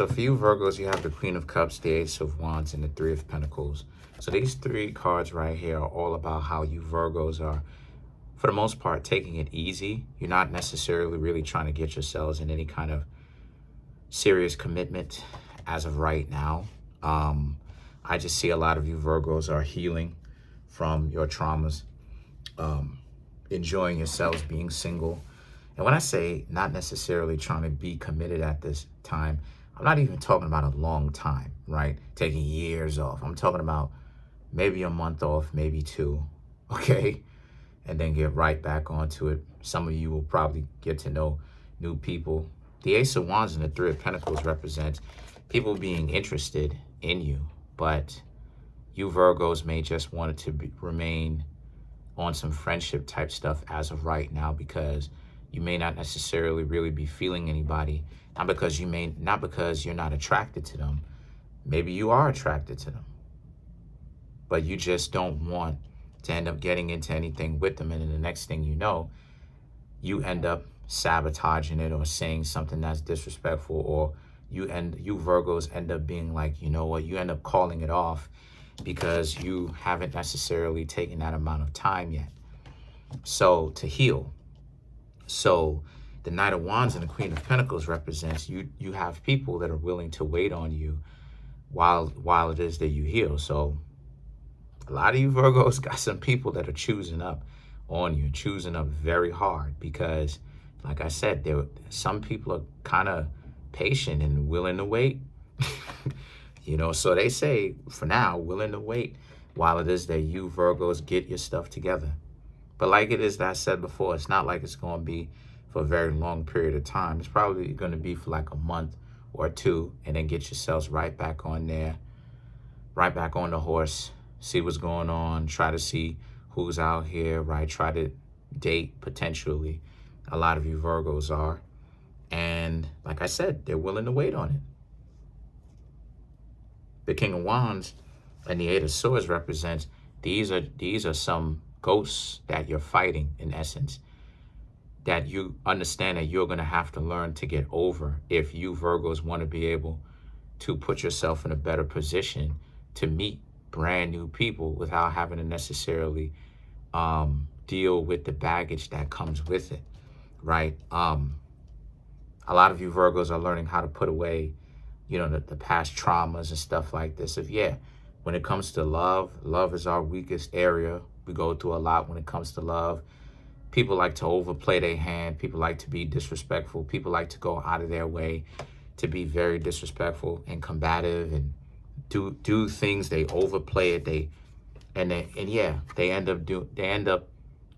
So for you Virgos, you have the Queen of Cups, the Ace of Wands, and the Three of Pentacles. So these three cards right here are all about how you Virgos are, for the most part, taking it easy. You're not necessarily really trying to get yourselves in any kind of serious commitment as of right now. I just see a lot of you Virgos are healing from your traumas, enjoying yourselves, being single. And when I say not necessarily trying to be committed at this time, I'm not even talking about a long time, right? Taking years off. I'm talking about maybe a month off, maybe two, okay? And then get right back onto it. Some of you will probably get to know new people. The Ace of Wands and the Three of Pentacles represents people being interested in you, but you Virgos may just want it to remain on some friendship type stuff as of right now, because you may not necessarily really be feeling anybody. Not because you're not attracted to them. Maybe you are attracted to them, but you just don't want to end up getting into anything with them. And then the next thing you know, you end up sabotaging it or saying something that's disrespectful, or you Virgos end up being like, you know what, you end up calling it off because you haven't necessarily taken that amount of time yet. So to heal. So the Knight of Wands and the Queen of Pentacles represents you have people that are willing to wait on you while it is that you heal. So a lot of you Virgos got some people that are choosing up on you, choosing up very hard, because like I said, some people are kind of patient and willing to wait. You know, so they say for now, willing to wait while it is that you Virgos get your stuff together. But like it is that I said before, it's not like it's going to be for a very long period of time. It's probably going to be for like a month or two, and then get yourselves right back on there, right back on the horse, see what's going on, try to see who's out here, right? Try to date potentially. A lot of you Virgos are. And like I said, they're willing to wait on it. The King of Wands and the Eight of Swords represents these are some ghosts that you're fighting, in essence, that you understand that you're going to have to learn to get over if you Virgos want to be able to put yourself in a better position to meet brand new people without having to necessarily deal with the baggage that comes with it, right? A lot of you Virgos are learning how to put away, you know, the past traumas and stuff like this. When it comes to love is our weakest area. We go through a lot when it comes to love. People like to overplay their hand. People like to be disrespectful. People like to go out of their way to be very disrespectful and combative and do things. They overplay it. They end up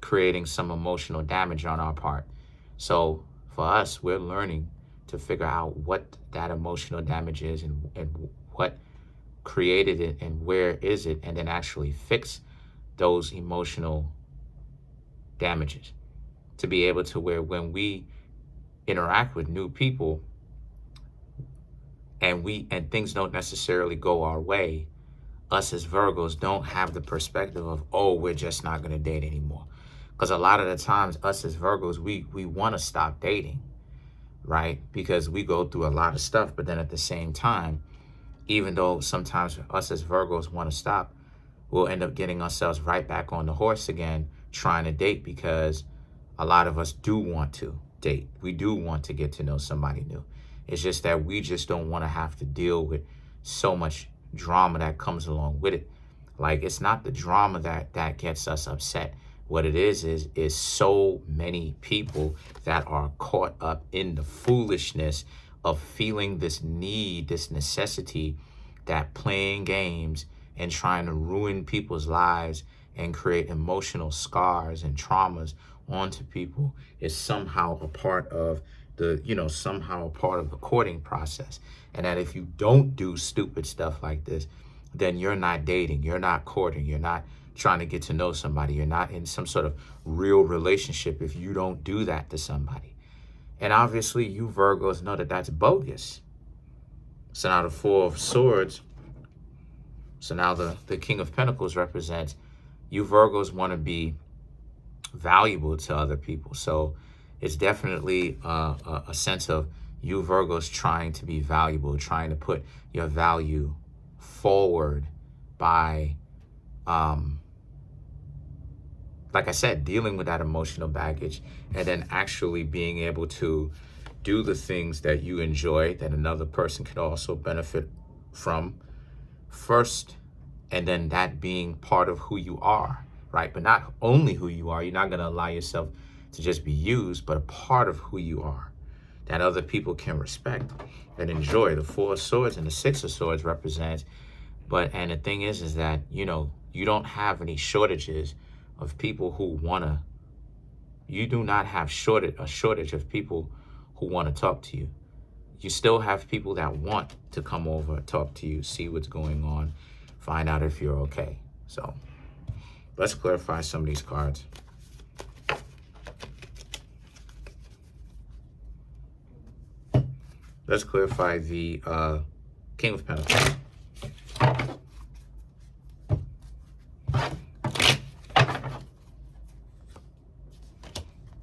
creating some emotional damage on our part. So for us, we're learning to figure out what that emotional damage is and what created it and where is it, and then actually fix those emotional damages to be able to where when we interact with new people and things don't necessarily go our way, us as Virgos don't have the perspective of, oh, we're just not going to date anymore. Because a lot of the times us as Virgos, we want to stop dating, right? Because we go through a lot of stuff, but then at the same time, even though sometimes us as Virgos want to stop, we'll end up getting ourselves right back on the horse again, trying to date, because a lot of us do want to date. We do want to get to know somebody new. It's just that we just don't want to have to deal with so much drama that comes along with it. Like, it's not the drama that gets us upset. What it is so many people that are caught up in the foolishness of feeling this need, this necessity, that playing games and trying to ruin people's lives and create emotional scars and traumas onto people is somehow a part of the courting process. And that if you don't do stupid stuff like this, then you're not dating, you're not courting, you're not trying to get to know somebody, you're not in some sort of real relationship if you don't do that to somebody. And obviously you Virgos know that that's bogus. So now the Four of Swords, so now the King of Pentacles represents you Virgos want to be valuable to other people. So it's definitely a sense of You Virgos trying to be valuable, trying to put your value forward by, like I said, dealing with that emotional baggage and then actually being able to do the things that you enjoy that another person could also benefit from first, and then that being part of who you are, right? But not only who you are. You're not going to allow yourself to just be used, but a part of who you are that other people can respect and enjoy. The Four of Swords and the Six of Swords represents, and the thing is that, you know, you don't have any shortages of people who want to, you do not have a shortage of people who want to talk to you. You still have people that want to come over, talk to you, see what's going on, find out if you're okay. So let's clarify some of these cards. Let's clarify the King of Pentacles.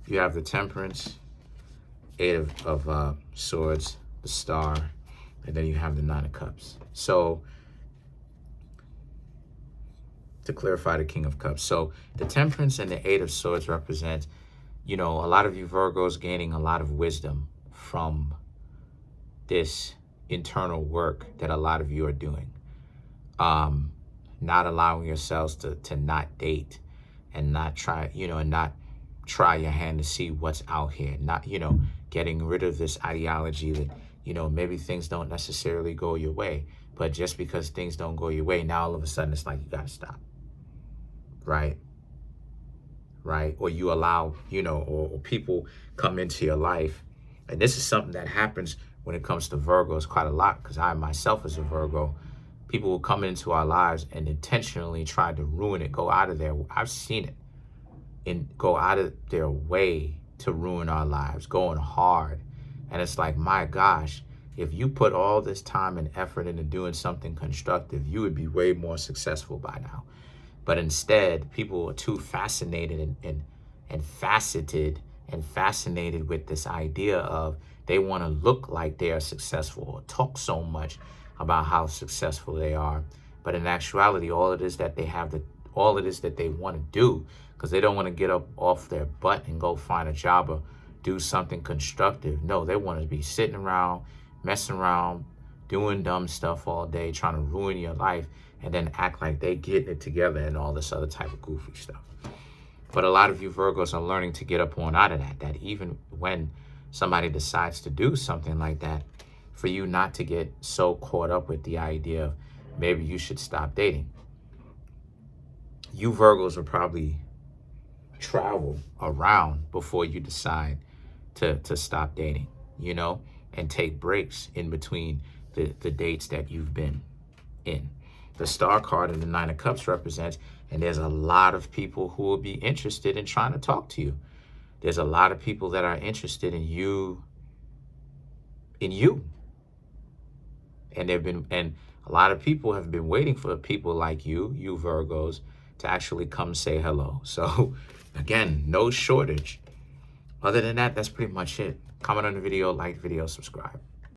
You have the Temperance, Eight of Swords, the Star, and then you have the Nine of Cups. So to clarify the King of Cups. So the Temperance and the Eight of Swords represent, you know, a lot of you Virgos gaining a lot of wisdom from this internal work that a lot of you are doing. Not allowing yourselves to not date and not try, you know, and not try your hand to see what's out here. Not, you know, getting rid of this ideology that, you know, maybe things don't necessarily go your way, but just because things don't go your way, now all of a sudden it's like you got to stop. Right? Right? Or you allow, you know, or people come into your life. And this is something that happens when it comes to Virgos quite a lot, because I myself as a Virgo, people will come into our lives and intentionally try to ruin it, go out of there. I've seen it. And go out of their way to ruin our lives, going hard. And it's like, my gosh, if you put all this time and effort into doing something constructive, you would be way more successful by now. But instead, people are too fascinated and faceted and fascinated with this idea of they want to look like they are successful or talk so much about how successful they are. But in actuality, all it is that they want to do, because they don't want to get up off their butt and go find a job or do something constructive. No, they want to be sitting around, messing around, doing dumb stuff all day, trying to ruin your life, and then act like they getting it together and all this other type of goofy stuff. But a lot of you Virgos are learning to get up on out of that even when somebody decides to do something like that, for you not to get so caught up with the idea of maybe you should stop dating. You Virgos will probably travel around before you decide to stop dating, you know, and take breaks in between the dates that you've been in. The Star card and the Nine of Cups represents, and there's a lot of people who will be interested in trying to talk to you. There's a lot of people that are interested in you. And a lot of people have been waiting for people like you Virgos, to actually come say hello. So again, no shortage. Other than that, that's pretty much it. Comment on the video, like the video, subscribe.